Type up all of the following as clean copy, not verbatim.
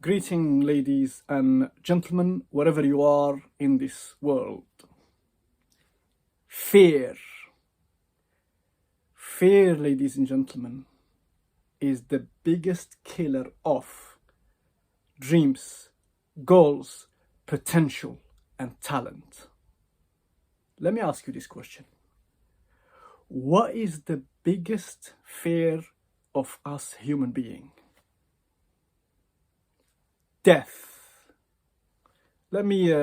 Greeting, ladies and gentlemen, wherever you are in this world. Fear. Fear, ladies and gentlemen, is the biggest killer of dreams, goals, potential, and talent. Let me ask you this question. What is the biggest fear of us human beings? Death. Let me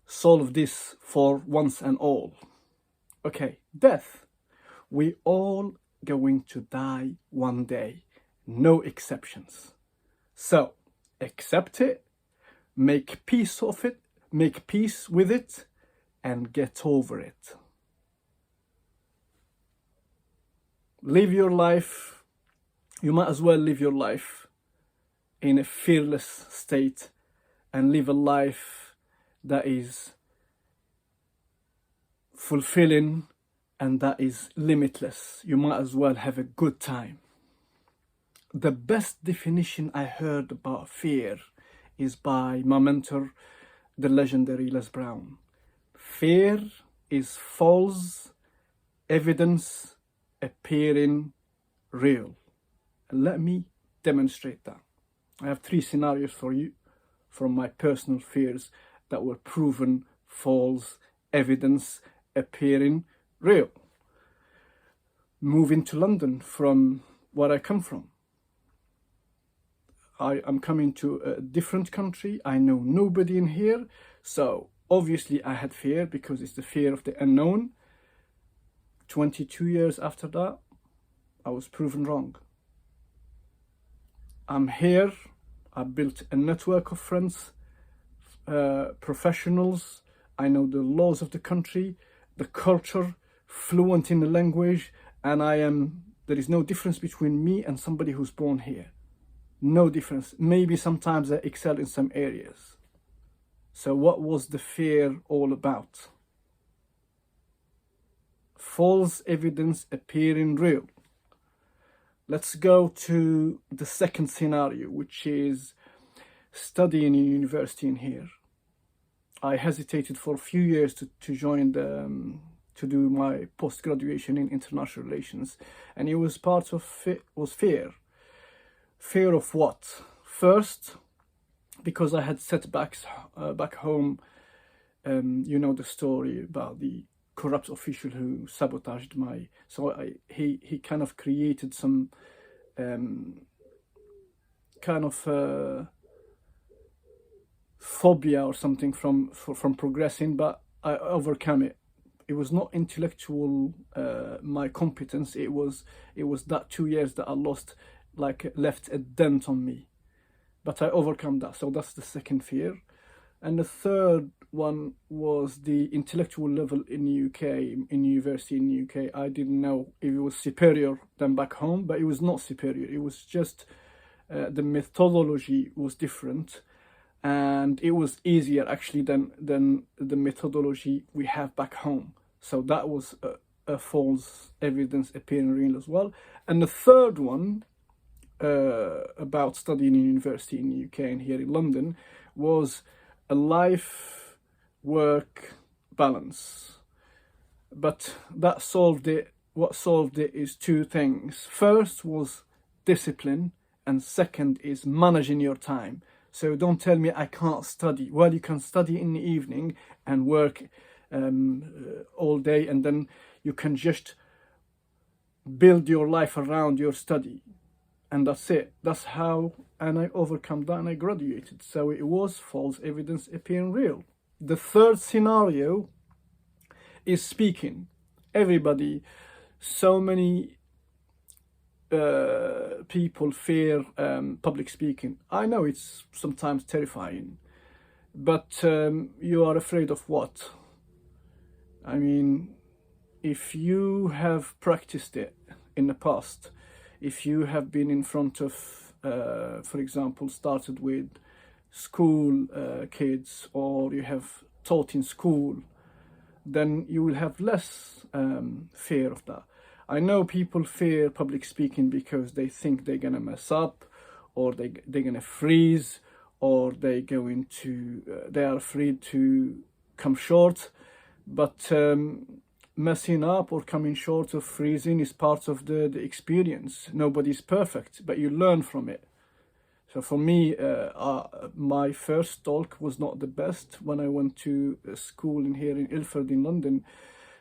solve this for once and all. Okay, death. We all going to die one day, no exceptions. So, accept it, make peace of it, make peace with it, and get over it. Live your life. You might as well live your life in a fearless state and live a life that is fulfilling and that is limitless. You might as well have a good time. The best definition I heard about fear is by my mentor, the legendary Les Brown. Fear is false evidence appearing real. And let me demonstrate that. I have 3 scenarios for you from my personal fears that were proven false evidence appearing real. Moving to London from where I come from. I'm coming to a different country. I know nobody in here. So obviously I had fear because it's the fear of the unknown. 22 years after that, I was proven wrong. I'm here. I built a network of friends, professionals. I know the laws of the country, the culture, fluent in the language, and there is no difference between me and somebody who's born here. No difference. Maybe sometimes I excel in some areas. So what was the fear all about? False evidence appearing real. Let's go to the second scenario, which is studying in university in here. I hesitated for a few years to join to do my post-graduation in international relations, and it was part of it was fear. Fear of what? First, because I had setbacks back home. You know the story about the corrupt official who sabotaged he kind of created some kind of phobia or something from progressing, but I overcame it. It was not intellectual my competence. It was that 2 years that I lost, left a dent on me, but I overcome that. So that's the second fear. And the third one was the intellectual level in the UK, in university in the UK. I didn't know if it was superior than back home, but it was not superior. It was just the methodology was different, and it was easier actually than the methodology we have back home. So that was a false evidence appearing real as well. And the third one about studying in university in the UK and here in London was a life-work balance. But that solved it. What solved it is 2 things. First was discipline, and second is managing your time. So don't tell me I can't study. Well, you can study in the evening and work all day, and then you can just build your life around your study. And that's it. That's how, and I overcome that and I graduated. So it was false evidence appearing real. The third scenario is speaking. Everybody, so many people fear public speaking. I know it's sometimes terrifying, but you are afraid of what? I mean, if you have practiced it in the past, if you have been in front of, for example, started with school kids, or you have taught in school, then you will have less fear of that. I know people fear public speaking because they think they're gonna mess up, or they're gonna freeze, or they are afraid to come short. But messing up or coming short of freezing is part of the experience. Nobody's perfect, but you learn from it. So for me, my first talk was not the best. When I went to school here in Ilford in London,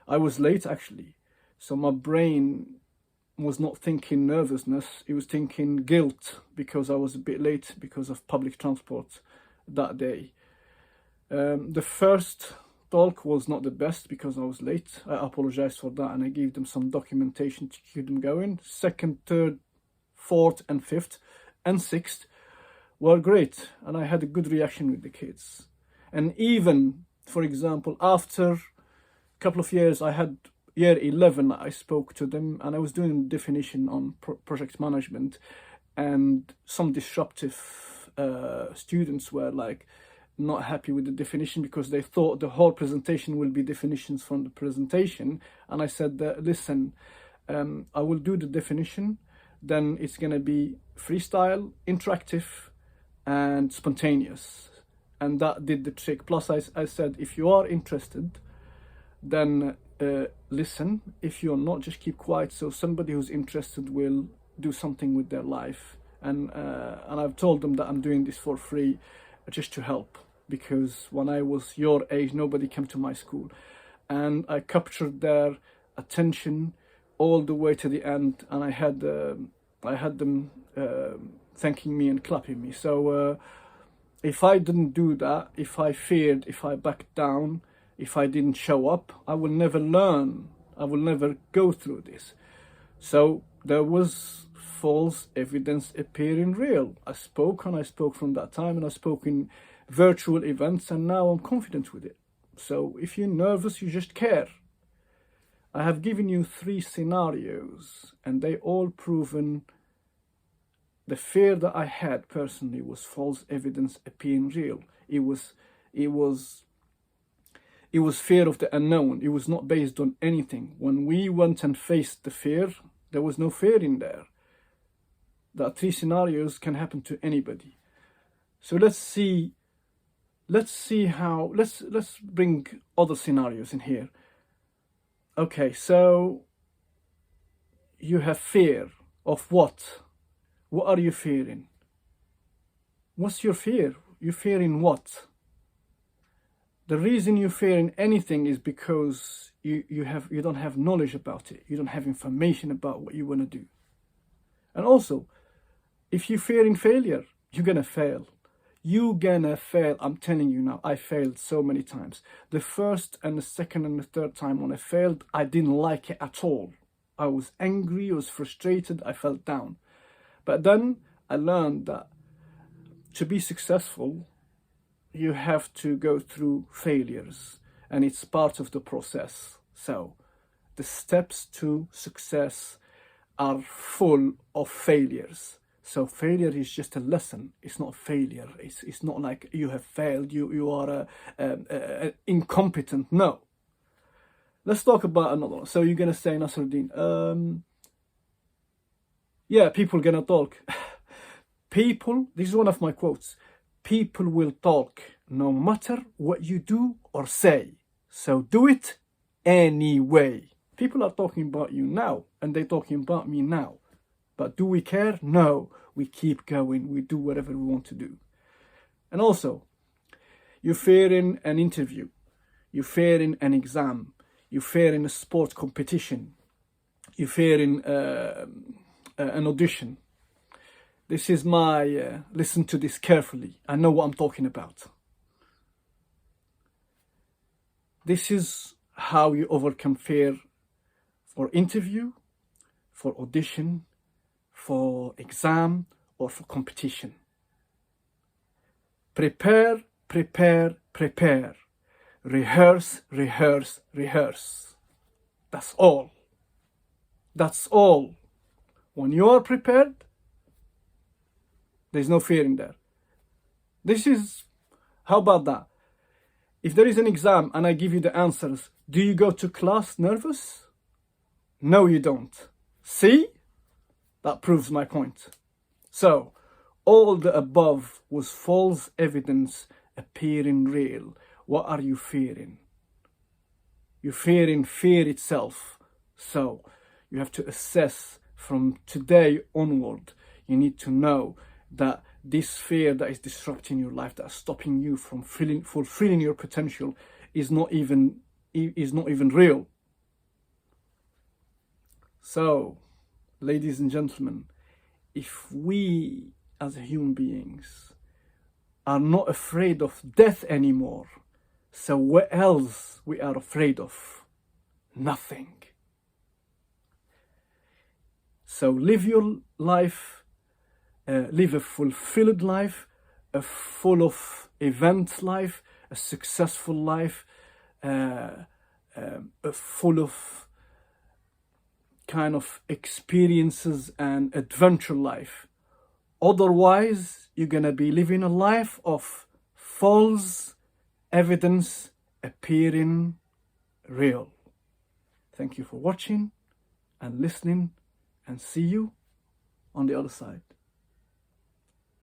I was late actually. So my brain was not thinking nervousness, it was thinking guilt because I was a bit late because of public transport that day. The first talk was not the best because I was late. I apologized for that and I gave them some documentation to keep them going. Second, third, fourth and fifth and sixth were great, and I had a good reaction with the kids. And even, for example, after a couple of years, I had year 11, I spoke to them and I was doing a definition on project management, and some disruptive students were like not happy with the definition because they thought the whole presentation will be definitions from the presentation. And I said that, listen, I will do the definition, then it's going to be freestyle, interactive and spontaneous, and that did the trick. Plus I said, if you are interested, then listen. If you're not, just keep quiet, so somebody who's interested will do something with their life. And I've told them that I'm doing this for free just to help, because when I was your age nobody came to my school, and I captured their attention all the way to the end, and I had them thanking me and clapping me. So if I didn't do that, if I feared, if I backed down, if I didn't show up, I will never learn. I will never go through this. So there was false evidence appearing real. I spoke from that time, and I spoke in virtual events, and now I'm confident with it. So if you're nervous, you just care. I have given you 3 scenarios, and they all proven the fear that I had personally was false evidence appearing real. It was fear of the unknown. It was not based on anything. When we went and faced the fear, there was no fear in there. That 3 scenarios can happen to anybody. So let's bring other scenarios in here. Okay, so you have fear of what? What are you fearing? What's your fear? You're fearing what? The reason you're fearing anything is because you don't have knowledge about it. You don't have information about what you want to do. And also, if you're fearing failure, you're gonna fail. You're gonna fail. I'm telling you now, I failed so many times. The first and the second and the third time when I failed, I didn't like it at all. I was angry, I was frustrated, I felt down. But then I learned that to be successful, you have to go through failures, and it's part of the process. So the steps to success are full of failures. So failure is just a lesson. It's not failure. It's not like you have failed, you are incompetent. No. Let's talk about another one. So you're gonna say, Nasruddin, yeah, people gonna talk. People, this is one of my quotes, people will talk no matter what you do or say. So do it anyway. People are talking about you now, and they're talking about me now. But do we care? No. We keep going. We do whatever we want to do. And also, you're fearing an interview. You're fearing an exam. You're fearing a sport competition. You're fearing an audition. This is my, listen to this carefully. I know what I'm talking about. This is how you overcome fear for interview, for audition, for exam, or for competition. Prepare, prepare, prepare. Rehearse, rehearse, rehearse. That's all. That's all. When you are prepared, there's no fear in there. How about that? If there is an exam and I give you the answers, do you go to class nervous? No, you don't. See? That proves my point. So, all the above was false evidence appearing real. What are you fearing? You're fearing fear itself. So you have to assess from today onward. You need to know that this fear that is disrupting your life, that is stopping you from fulfilling your potential, is not even real. So, ladies and gentlemen, if we as human beings are not afraid of death anymore, so what else we are afraid of? Nothing. So live your life, live a fulfilled life, a full of event life, a successful life, a full of kind of experiences and adventure life. Otherwise, you're gonna be living a life of false evidence appearing real. Thank you for watching and listening, and see you on the other side.